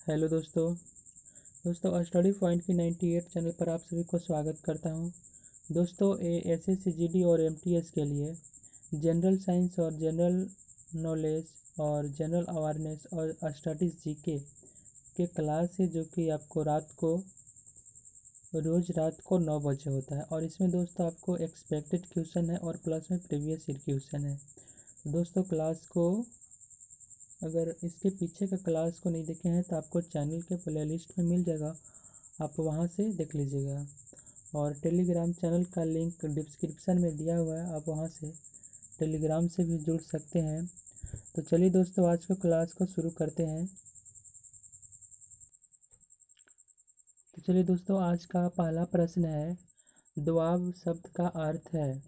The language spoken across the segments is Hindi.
हेलो दोस्तों स्टडी पॉइंट की 98 चैनल पर आप सभी को स्वागत करता हूं। दोस्तों एसएससी जीडी और एमटीएस के लिए जनरल साइंस और जनरल नॉलेज और जनरल अवेयरनेस और स्टडीज़ जीके के क्लास है जो कि आपको रोज़ रात को 9 बजे होता है। और इसमें दोस्तों आपको एक्सपेक्टेड क्वेश्चन है और प्लस में प्रीवियस ईयर क्वेश्चन है। दोस्तों क्लास को अगर इसके पीछे का क्लास को नहीं देखे हैं तो आपको चैनल के प्लेलिस्ट में मिल जाएगा, आप वहां से देख लीजिएगा। और टेलीग्राम चैनल का लिंक डिस्क्रिप्शन में दिया हुआ है, आप वहां से टेलीग्राम से भी जुड़ सकते हैं। तो चलिए दोस्तों आज को क्लास को शुरू करते हैं। तो चलिए दोस्तों आज का पहला प्रश्न है, द्वाब शब्द का अर्थ है।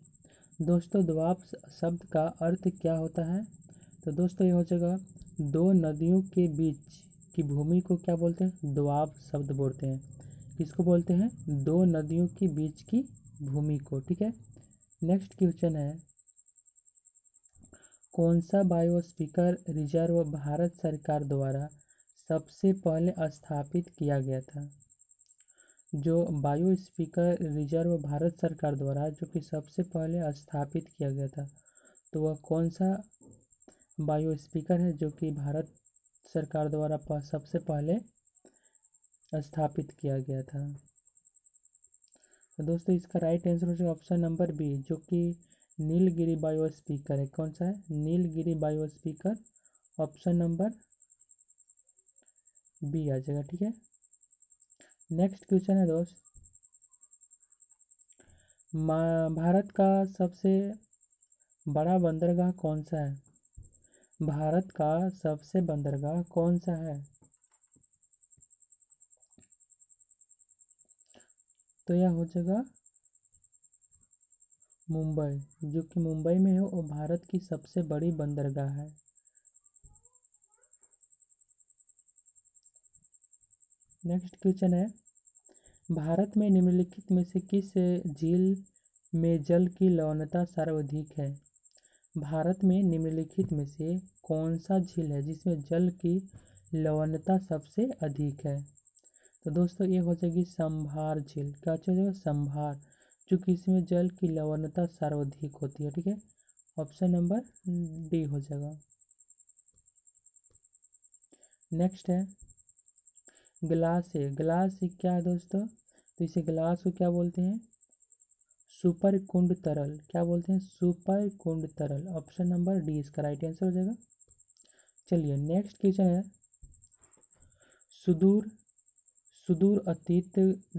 दोस्तों द्वाब शब्द का अर्थ क्या होता है? तो दोस्तों ये हो जाएगा, दो नदियों के बीच की भूमि को क्या बोलते हैं? द्वाब शब्द बोलते हैं। किसको बोलते हैं? दो नदियों के बीच की भूमि को। ठीक है, नेक्स्ट क्वेश्चन है, कौन सा बायोस्फीयर रिजर्व भारत सरकार द्वारा सबसे पहले स्थापित किया गया था? जो बायोस्फीयर रिजर्व भारत सरकार द्वारा जो कि सबसे पहले स्थापित किया गया था, तो वह कौन सा बायोस्फीयर है जो कि भारत सरकार द्वारा सबसे पहले स्थापित किया गया था? तो दोस्तों इसका राइट आंसर हो जाएगा ऑप्शन नंबर बी, जो कि नीलगिरी बायोस्फीयर है। कौन सा है? Nilgiri biosphere, option number B आ जाएगा। ठीक है, नेक्स्ट क्वेश्चन है दोस्त, भारत का सबसे बड़ा बंदरगाह कौन सा है? भारत का सबसे बंदरगाह कौन सा है? तो यह हो जाएगा मुंबई, जो कि मुंबई में है, वो भारत की सबसे बड़ी बंदरगाह है। नेक्स्ट क्वेश्चन है, भारत में निम्नलिखित में से किस झील में जल की लवणता सर्वाधिक है? भारत में निम्नलिखित में से कौन सा झील है जिसमें जल की लवणता सबसे अधिक है? तो दोस्तों ये हो जाएगी संभार झील। क्या हो जाएगा? संभार, जो कि इसमें जल की लवणता सर्वाधिक होती है। ठीक है, ऑप्शन नंबर डी हो जाएगा। नेक्स्ट है, गिलास है। गिलास क्या है दोस्तों? तो इसे गिलास को क्या बोलते हैं? सुपर कुंड तरल। क्या बोलते हैं? सुपर कुंड तरल, ऑप्शन नंबर डी इसका राइट आंसर हो जाएगा। चलिए नेक्स्ट क्वेश्चन है, सुदूर सुदूर अतीत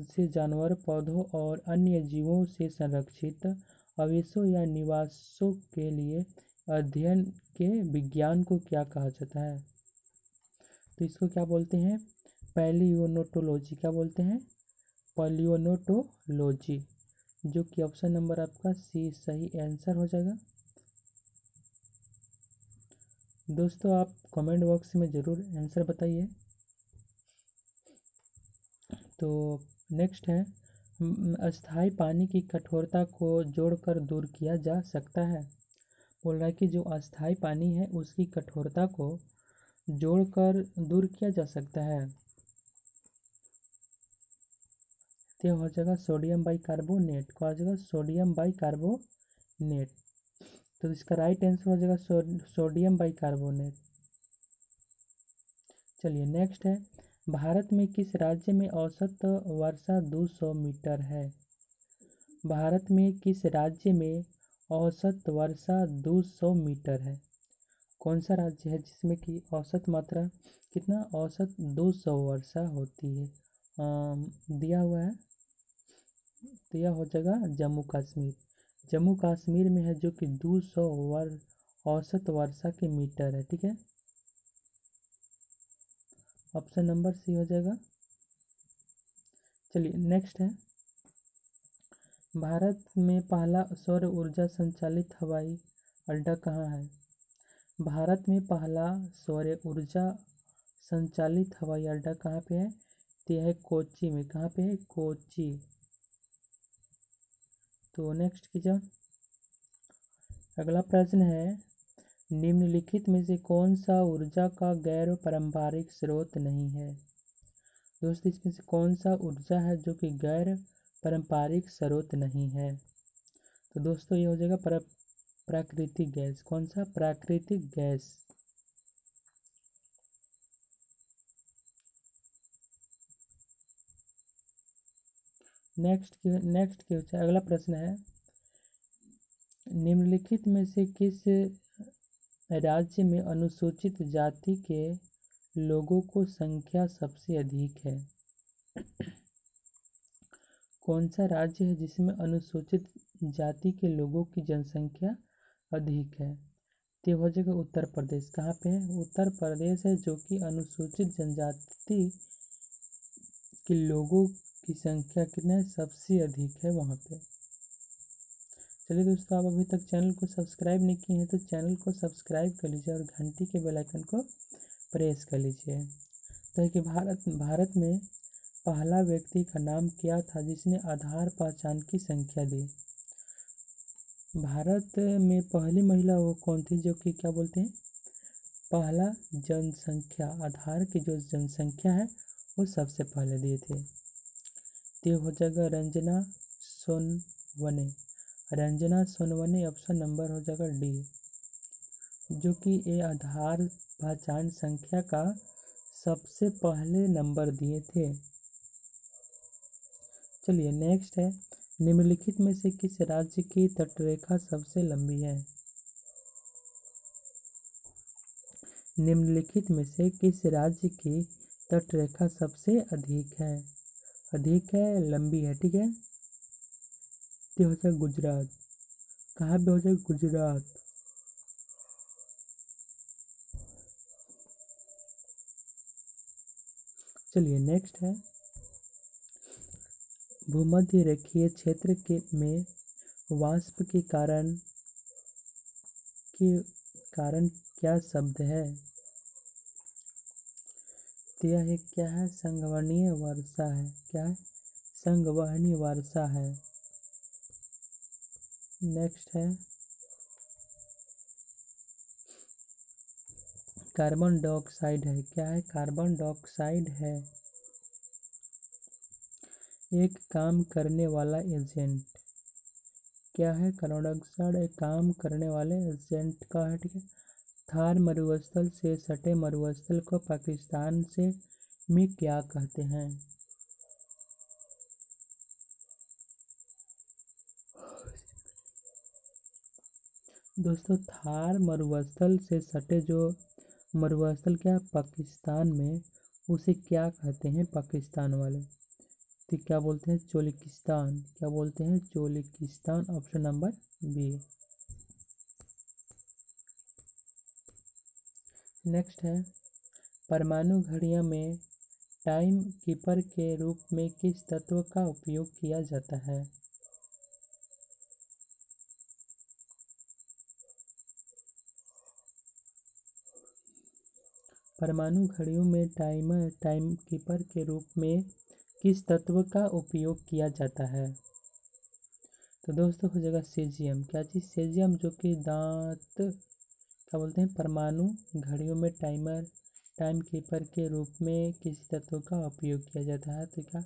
से जानवर, पौधों और अन्य जीवों से संरक्षित अवशेषों या निवासों के लिए अध्ययन के विज्ञान को क्या कहा जाता है? तो इसको क्या बोलते हैं? पैलियोनोटोलॉजी। क्या बोलते हैं? पैलियोनोटोलॉजी, जो कि ऑप्शन नंबर आपका सी सही आंसर हो जाएगा। दोस्तों आप कमेंट बॉक्स में ज़रूर आंसर बताइए। तो नेक्स्ट है, अस्थाई पानी की कठोरता को जोड़कर दूर किया जा सकता है। बोल रहा है कि जो अस्थाई पानी है उसकी कठोरता को जोड़कर दूर किया जा सकता है। तो हो जाएगा सोडियम बाइकार्बोनेट। क्या हो जाएगा? Sodium bicarbonate. तो इसका राइट आंसर हो जाएगा सोडियम बाइकार्बोनेट। चलिए नेक्स्ट है, भारत में किस राज्य में औसत वर्षा 200 मीटर है? भारत में किस राज्य में औसत वर्षा 200 मीटर है? कौन सा राज्य है जिसमें कि औसत मात्रा कितना? औसत 200 वर्षा होती है। दिया हुआ है, तो यह हो जाएगा जम्मू कश्मीर। जम्मू कश्मीर में है जो कि 200 औसत वर्षा के मीटर है। ठीक है, ऑप्शन नंबर सी हो जाएगा। चलिए नेक्स्ट है, भारत में पहला सौर ऊर्जा संचालित हवाई अड्डा कहाँ है? भारत में पहला सौर ऊर्जा संचालित हवाई अड्डा कहाँ पे है? तो यह है कोच्चि में। कहाँ पे है? कोच्चि। तो नेक्स्ट कीजिए, अगला प्रश्न है, निम्नलिखित में से कौन सा ऊर्जा का गैर पारंपरिक स्रोत नहीं है? दोस्तों इसमें से कौन सा ऊर्जा है जो कि गैर पारंपरिक स्रोत नहीं है? तो दोस्तों ये हो जाएगा प्राकृतिक गैस। कौन सा? प्राकृतिक गैस। नेक्स्ट क्या होता है? अगला प्रश्न है, निम्नलिखित में से किस राज्य में अनुसूचित जाति के लोगों को संख्या सबसे अधिक है? कौन सा राज्य है जिसमें अनुसूचित जाति के लोगों की जनसंख्या अधिक है? तो हो जाएगा उत्तर प्रदेश। कहाँ पे है? उत्तर प्रदेश है, जो कि अनुसूचित जनजाति के लोगों की संख्या कितना है? सबसे अधिक है वहाँ पे। चलिए दोस्तों, आप अभी तक चैनल को सब्सक्राइब नहीं किए हैं तो चैनल को सब्सक्राइब कर लीजिए और घंटी के बेल आइकन को प्रेस कर लीजिए। तो है कि भारत में पहला व्यक्ति का नाम क्या था जिसने आधार पहचान की संख्या दी? भारत में पहली महिला वो कौन थी जो कि क्या बोलते हैं, पहला जनसंख्या, आधार की जो जनसंख्या है वो सबसे पहले दिए थे? तो हो जाएगा रंजना सोनवने। रंजना सोनवने ऑप्शन नंबर हो जाएगा डी, जो कि ये आधार पहचान संख्या का सबसे पहले नंबर दिए थे। चलिए नेक्स्ट है, निम्नलिखित में से किस राज्य की तटरेखा सबसे लंबी है? निम्नलिखित में से किस राज्य की तटरेखा सबसे अधिक है? अधिक है, लंबी है, ठीक है। तो हो जाए गुजरात। कहाँ पे हो जाए? गुजरात। चलिए नेक्स्ट है, भूमध्य रेखीय क्षेत्र में वाष्प के कारण क्या शब्द है? तो यह क्या है? संघवनीय वर्षा है। क्या है? संघवनीय वर्षा है। नेक्स्ट है, कार्बन डाइऑक्साइड है। क्या है? कार्बन डाइऑक्साइड है एक काम करने वाला एजेंट। क्या है? कार्बन डाइऑक्साइड एक काम करने वाले एजेंट का है, ठीक है। थार मरुस्थल से सटे मरुस्थल को पाकिस्तान से में क्या कहते हैं? दोस्तों थार मरुस्थल से सटे जो मरुस्थल क्या पाकिस्तान में, उसे क्या कहते हैं पाकिस्तान वाले? तो क्या बोलते हैं? चोलिकिस्तान। क्या बोलते हैं? Cholistan. Option number B. Next है, परमाणु घड़ियों में टाइम कीपर के रूप में किस तत्व का उपयोग किया जाता है? परमाणु घड़ियों में टाइम कीपर के रूप में किस तत्व का उपयोग किया जाता है? तो दोस्तों हो जाएगा सीजियम। क्या चीज़? सीजियम, जो कि दांत क्या बोलते हैं, परमाणु घड़ियों में टाइम कीपर के रूप में किसी तत्व का उपयोग किया जाता है? तो क्या?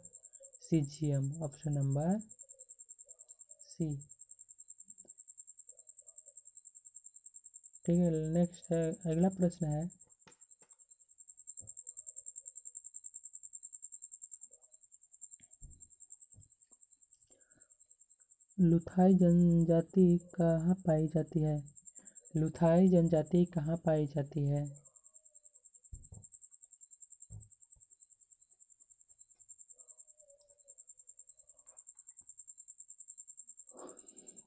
सीजियम। Option number C. ठीक है। नेक्स्ट है, अगला प्रश्न है, लुथाई जनजाति कहाँ पाई जाती है? लुथाई जनजाति कहाँ पाई जाती है?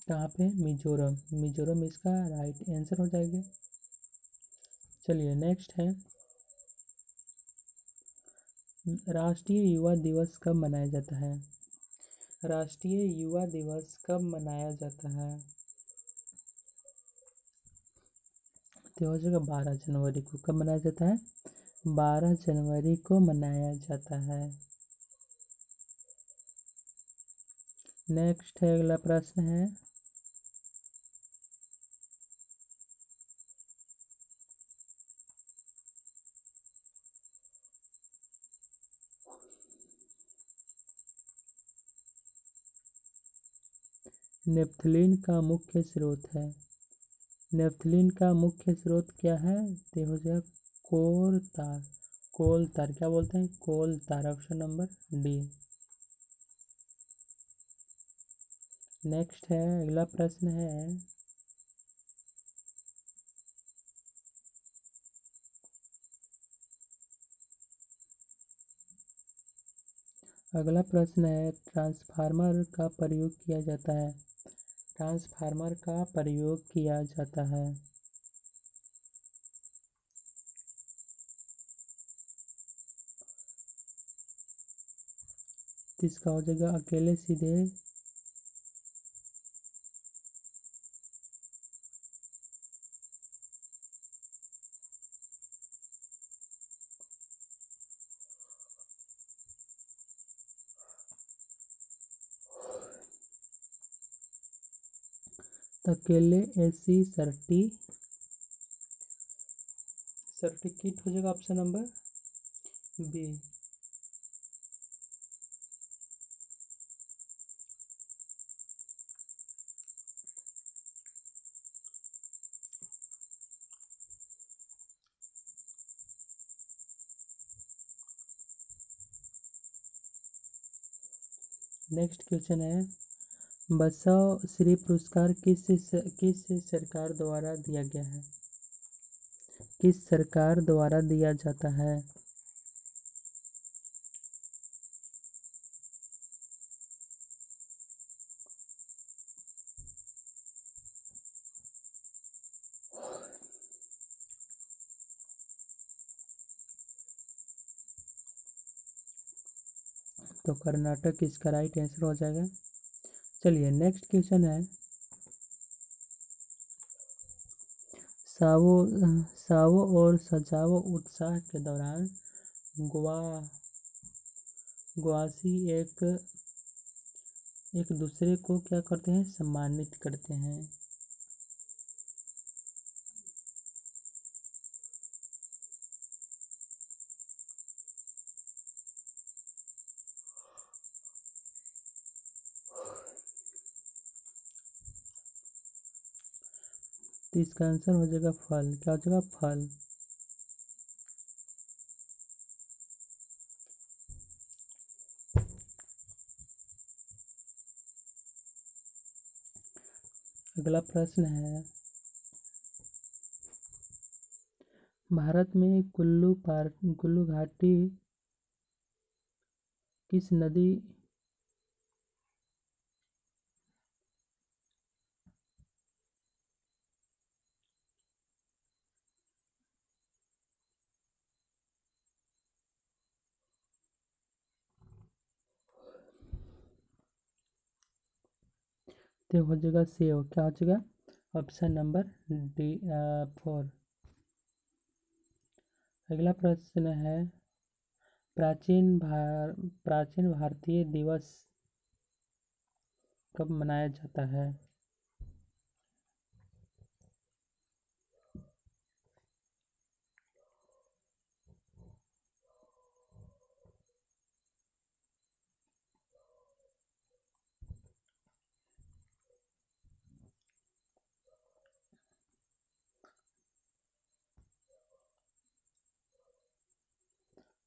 कहाँ पे? मिजोरम। मिजोरम इसका राइट आंसर हो जाएगा। चलिए नेक्स्ट है, राष्ट्रीय युवा दिवस कब मनाया जाता है? राष्ट्रीय युवा दिवस कब मनाया जाता है? तो हो जाएगा 12 जनवरी को। कब मनाया जाता है? 12 जनवरी को मनाया जाता है। नेक्स्ट है, अगला प्रश्न है, नेप्थलीन का मुख्य स्रोत है। नेप्थलीन का मुख्य स्रोत क्या है? तो हो जाएगा कोल तार। कोल तार क्या बोलते हैं? कोल तार। Option number D. नेक्स्ट है, अगला प्रश्न है, अगला प्रश्न है, ट्रांसफार्मर का प्रयोग किया जाता है। ट्रांसफार्मर का प्रयोग किया जाता है। तो इसका हो जाएगा अकेले सीधे अकेले एसी सर्टिफिकेट हो जाएगा option number B. Next question है, बसव श्री पुरस्कार किस सरकार द्वारा दिया गया है? किस सरकार द्वारा दिया जाता है? तो कर्नाटक इसका राइट आंसर हो जाएगा। चलिए नेक्स्ट क्वेश्चन है, सावो सावो और सजावो उत्साह के दौरान ग्वासी एक दूसरे को क्या करते हैं? सम्मानित करते हैं। तो इसका आंसर हो जाएगा फल। क्या हो जाएगा? फल। अगला प्रश्न है, भारत में कुल्लू घाटी किस नदी तो हो जाएगा सेव। क्या हो जाएगा? Option number D 4। अगला प्रश्न है, प्राचीन भारतीय दिवस कब मनाया जाता है?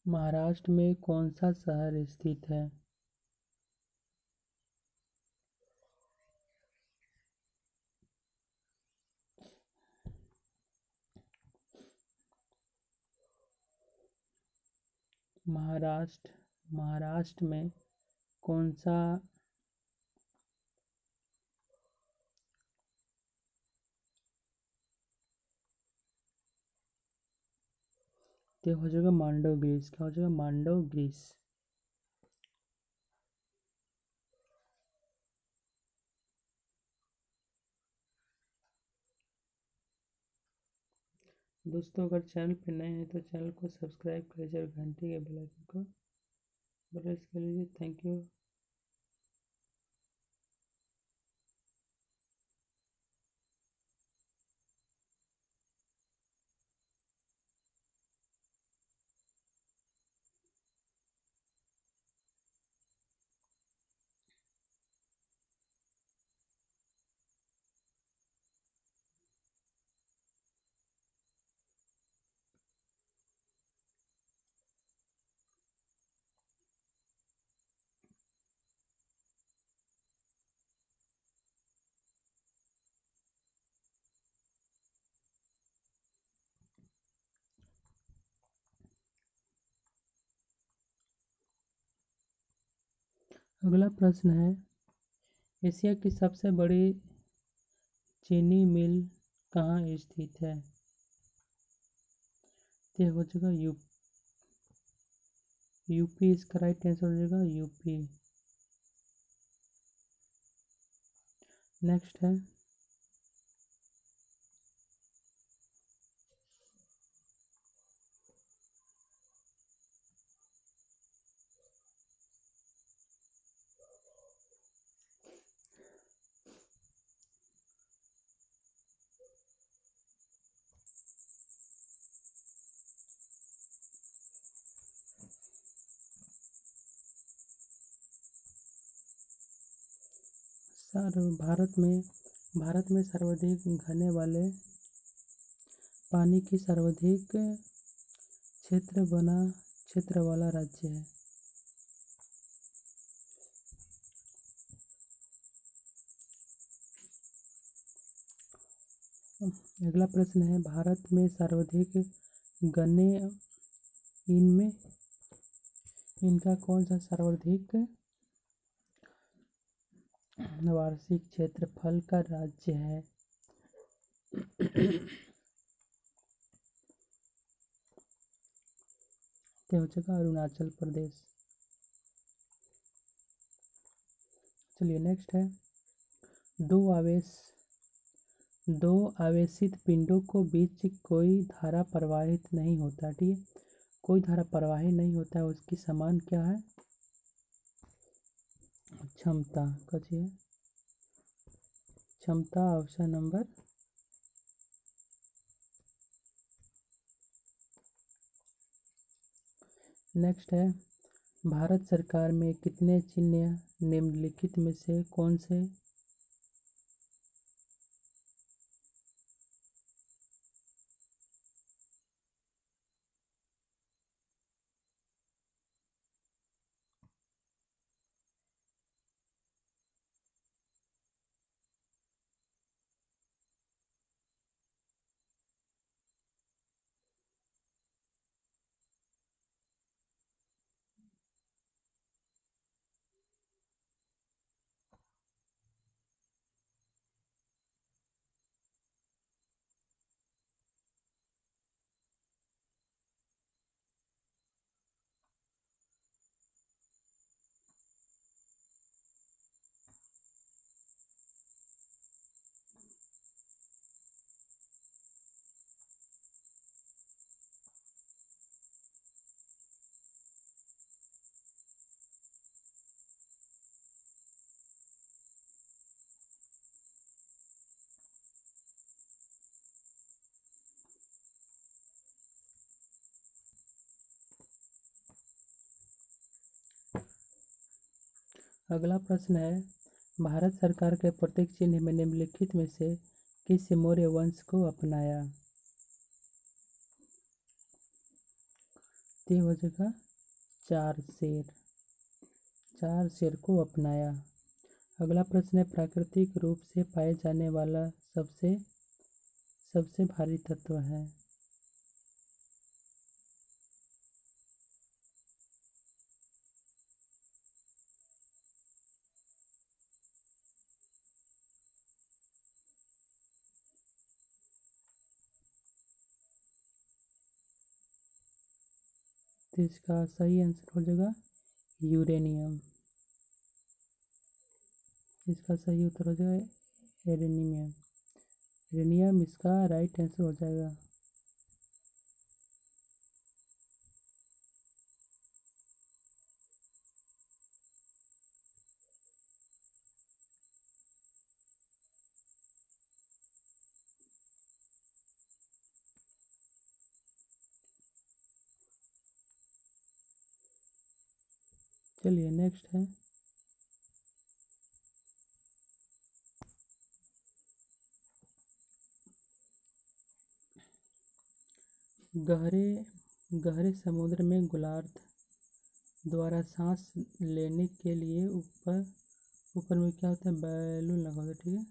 महाराष्ट्र में कौन सा शहर स्थित है? महाराष्ट्र में कौन सा तो हो जाएगा मांडव ग्रीस। क्या हो जाएगा? मांडव ग्रीस। दोस्तों अगर चैनल पे नए हैं तो चैनल को सब्सक्राइब कर लीजिए और घंटी के बेल आइकन को प्रेस कर लीजिए। Thank you. अगला प्रश्न है, एशिया की सबसे बड़ी चीनी मिल कहाँ स्थित है? तो हो जाएगा यूपी। इसका राइट आंसर हो जाएगा यूपी। नेक्स्ट है, सर भारत में सर्वाधिक घने वाले पानी की सर्वाधिक क्षेत्र वाला राज्य है? अगला प्रश्न है, भारत में सर्वाधिक घने इनमें इनका कौन सा सर्वाधिक वार्षिक क्षेत्रफल का राज्य है? तो हो जाएगा अरुणाचल प्रदेश। चलिए नेक्स्ट है, दो आवेशित पिंडों को बीच कोई धारा प्रवाहित नहीं होता, ठीक है, कोई धारा प्रवाहित नहीं होता है, उसकी समान क्या है? क्षमता। कथी है? क्षमता ऑप्शन नंबर। नेक्स्ट है, भारत सरकार में कितने चिन्ह निम्नलिखित में से कौन से अगला प्रश्न है, भारत सरकार के प्रत्येक चिन्ह में निम्नलिखित में से किस मौर्य वंश को अपनाया? ते हो जाएगा चार शेर को अपनाया। अगला प्रश्न है, प्राकृतिक रूप से पाए जाने वाला सबसे भारी तत्व है? तो इसका सही आंसर हो जाएगा यूरेनियम। इसका सही उत्तर हो जाएगा एरेनियम। एरेनियम इसका राइट आंसर हो जाएगा। चलिए नेक्स्ट है, गहरे गहरे समुद्र में गोलार्ध द्वारा सांस लेने के लिए ऊपर में क्या होता है? बैलून लगा होता है, ठीक है।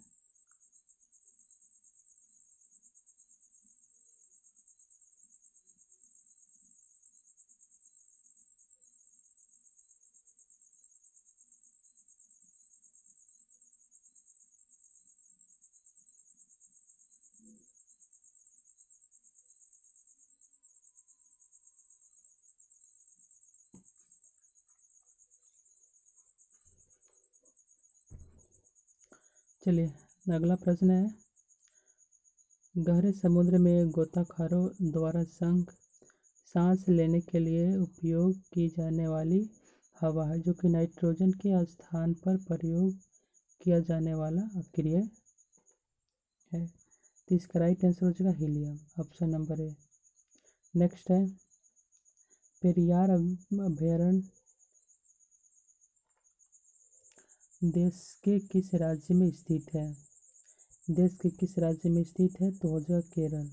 चलिए अगला प्रश्न है, गहरे समुद्र में गोताखोरों द्वारा सांस लेने के लिए उपयोग की जाने वाली हवा है, जो कि नाइट्रोजन के स्थान पर प्रयोग किया जाने वाला अक्रिय है। तो इसका राइट आंसर हो जाएगा helium, option number A. Next है, पेरियार अभयारण्य देश के किस राज्य में स्थित है? देश के किस राज्य में स्थित है? तो हो जाएगा केरल।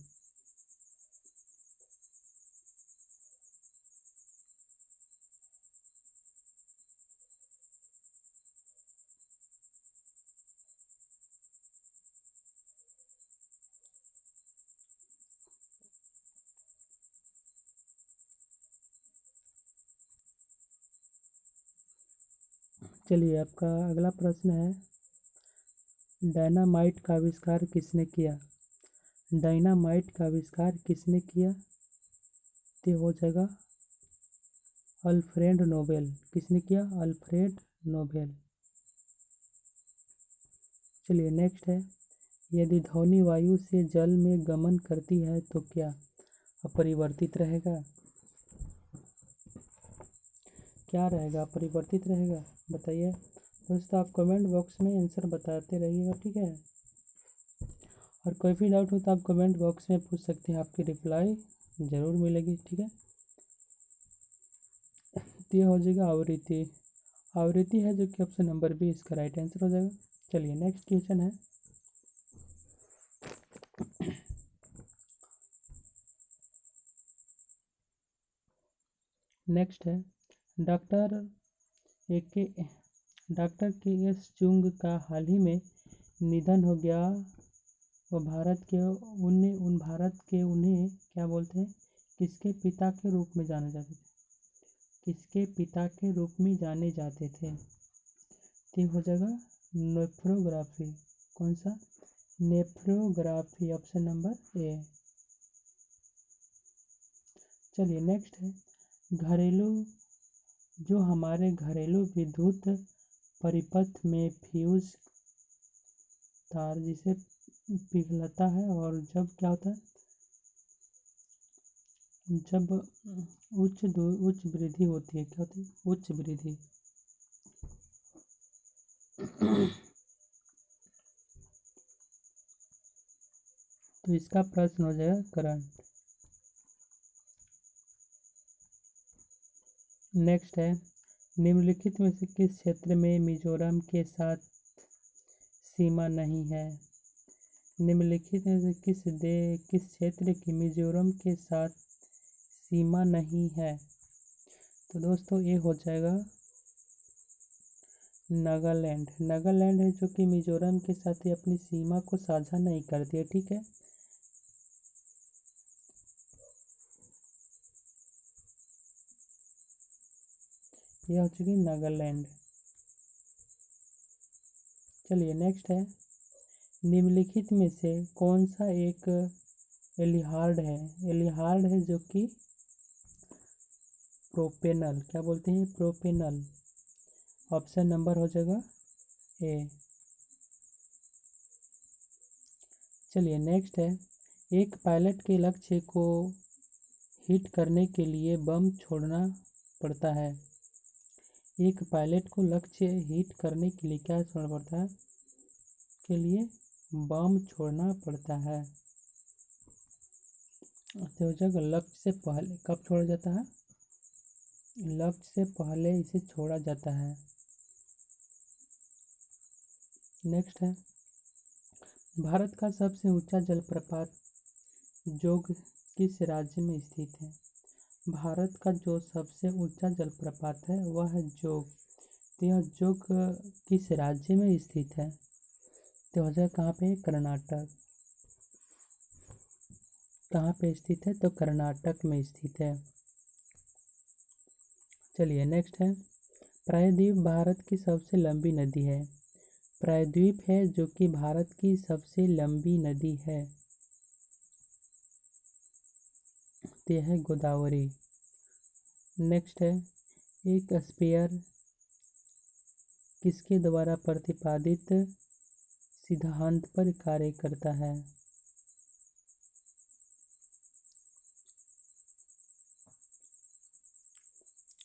चलिए आपका अगला प्रश्न है, डायनामाइट का आविष्कार किसने किया? डायनामाइट का आविष्कार किसने किया? तो हो जाएगा अल्फ्रेड नोबेल। किसने किया? Alfred Nobel. चलिए नेक्स्ट है, यदि ध्वनि वायु से जल में गमन करती है तो क्या अपरिवर्तित रहेगा? क्या रहेगा? अपरिवर्तित रहेगा, बताइए दोस्तों। आप कमेंट बॉक्स में आंसर बताते रहिएगा, ठीक है। और कोई भी डाउट हो तो आप कमेंट बॉक्स में पूछ सकते हैं, आपकी रिप्लाई ज़रूर मिलेगी, ठीक है। तो ये हो जाएगा आवृत्ति। आवृत्ति है जो कि ऑप्शन नंबर बी इसका राइट आंसर हो जाएगा। चलिए नेक्स्ट क्वेश्चन है, नेक्स्ट है, डॉक्टर के एस चुंग का हाल ही में निधन हो गया। वो भारत के उन्हें क्या बोलते हैं, किसके पिता के रूप में जाने जाते थे? किसके पिता के रूप में जाने जाते थे? तो हो जाएगा नेफ्रोग्राफी। कौन सा? नेफ्रोग्राफी, ऑप्शन नंबर ए। चलिए नेक्स्ट है, घरेलू जो हमारे घरेलू विद्युत परिपथ में फ्यूज तार जिसे पिघलता है और जब क्या होता है, जब उच्च वृद्धि होती है, क्या होती है? उच्च वृद्धि। तो इसका प्रश्न हो जाएगा करंट। नेक्स्ट है, निम्नलिखित में से किस क्षेत्र में मिजोरम के साथ सीमा नहीं है? निम्नलिखित में से किस क्षेत्र की मिजोरम के साथ सीमा नहीं है? तो दोस्तों ये हो जाएगा नागालैंड। नागालैंड है जो कि मिजोरम के साथ ही अपनी सीमा को साझा नहीं करती है, ठीक है। यह हो चुकी नागालैंड। चलिए नेक्स्ट है, निम्नलिखित में से कौन सा एक एलिहार्ड है? एलिहार्ड है जो कि प्रोपेनल, क्या बोलते हैं? प्रोपेनल। ऑप्शन नंबर हो जाएगा ए। चलिए नेक्स्ट है, एक पायलट के लक्ष्य को हिट करने के लिए बम छोड़ना पड़ता है। एक पायलट को लक्ष्य हिट करने के लिए क्या छोड़ना पड़ता है? के लिए बम छोड़ना पड़ता है। तो हो जाएगा लक्ष्य से पहले। कब छोड़ा जाता है? लक्ष्य से पहले इसे छोड़ा जाता है। नेक्स्ट है, भारत का सबसे ऊंचा जलप्रपात जोग किस राज्य में स्थित है? भारत का जो सबसे ऊंचा जलप्रपात है वह है जोग। तो यह जोग किस राज्य में स्थित है? तो हो जाएगा कहाँ पे? कर्नाटक। कहाँ पे स्थित है? तो कर्नाटक में स्थित है। चलिए नेक्स्ट है, प्रायद्वीप भारत की सबसे लंबी नदी है। प्रायद्वीप है जो कि भारत की सबसे लंबी नदी है, तो यह है गोदावरी। नेक्स्ट है, एक स्पेयर किसके द्वारा प्रतिपादित सिद्धांत पर कार्य करता है?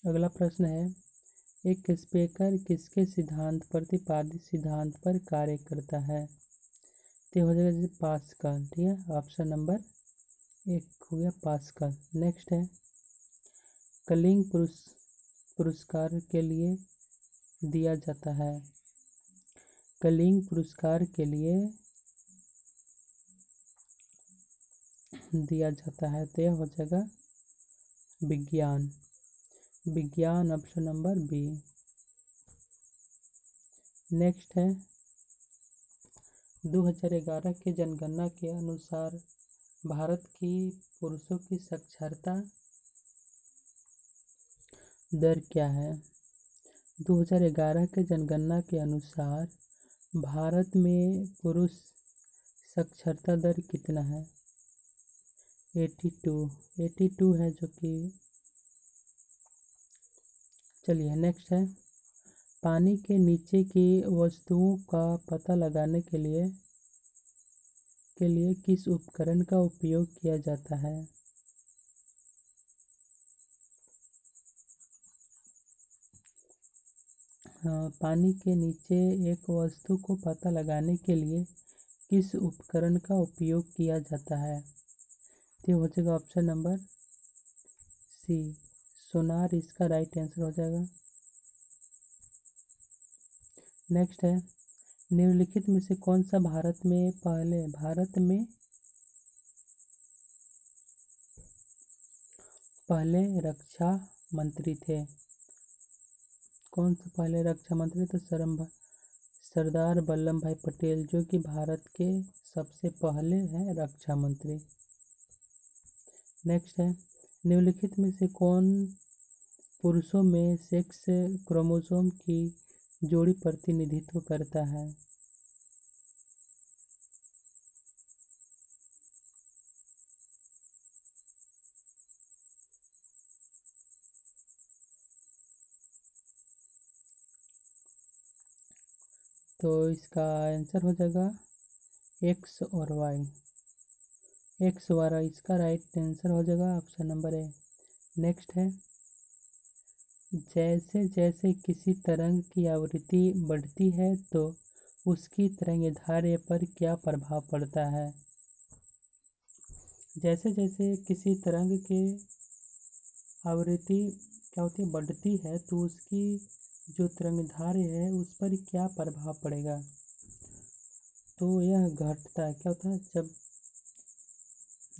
अगला प्रश्न है, एक स्पीकर किसके सिद्धांत प्रतिपादित सिद्धांत पर कार्य करता है? तो हो जाएगा जैसे पास्कल। ठीक है, ऑप्शन नंबर 1 हो गया पास्कल। नेक्स्ट है, कलिंग पुरस्कार के लिए दिया जाता है। कलिंग पुरस्कार के लिए दिया जाता है, तो यह हो जाएगा विज्ञान। विज्ञान, ऑप्शन नंबर बी। नेक्स्ट है, 2011 के जनगणना के अनुसार भारत की पुरुषों की साक्षरता दर क्या है? 2011 के जनगणना के अनुसार भारत में पुरुष साक्षरता दर कितना है? 82 है, जो कि चलिए नेक्स्ट है, पानी के नीचे की वस्तुओं का पता लगाने के लिए किस उपकरण का उपयोग किया जाता है? पानी के नीचे एक वस्तु को पता लगाने के लिए किस उपकरण का उपयोग किया जाता है? तो हो जाएगा ऑप्शन नंबर सी, सोनार इसका राइट आंसर हो जाएगा। नेक्स्ट है, निम्नलिखित में से कौन सा भारत में पहले रक्षा मंत्री थे? कौन सा पहले रक्षा मंत्री? तो सरदार वल्लभ भाई पटेल, जो कि भारत के सबसे पहले हैं रक्षा मंत्री। नेक्स्ट है, निम्नलिखित में से कौन पुरुषों में सेक्स क्रोमोसोम की जोड़ी प्रतिनिधित्व करता है? तो इसका आंसर हो जाएगा एक्स और वाई। एक्स वाई इसका राइट आंसर हो जाएगा ऑप्शन नंबर ए। नेक्स्ट है, जैसे जैसे किसी तरंग की आवृत्ति बढ़ती है तो उसकी तरंगदैर्ध्य पर क्या प्रभाव पड़ता है? जैसे जैसे किसी तरंग की आवृत्ति क्या होती है, बढ़ती है, तो उसकी जो तरंगदैर्ध्य है उस पर क्या प्रभाव पड़ेगा? तो यह घटता है। क्या होता है,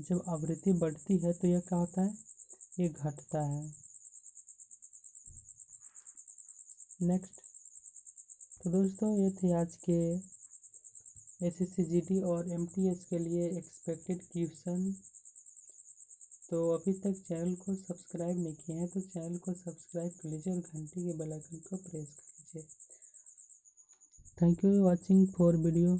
जब आवृत्ति बढ़ती है तो यह क्या होता है, ये घटता है। नेक्स्ट, तो दोस्तों ये थे आज के एसएससी जीडी और एमटीएस के लिए एक्सपेक्टेड क्वेश्चन। तो अभी तक चैनल को सब्सक्राइब नहीं किए हैं तो चैनल को सब्सक्राइब कर लीजिए और घंटी के बेल आइकन को प्रेस कर लीजिए। Thank you watching for video.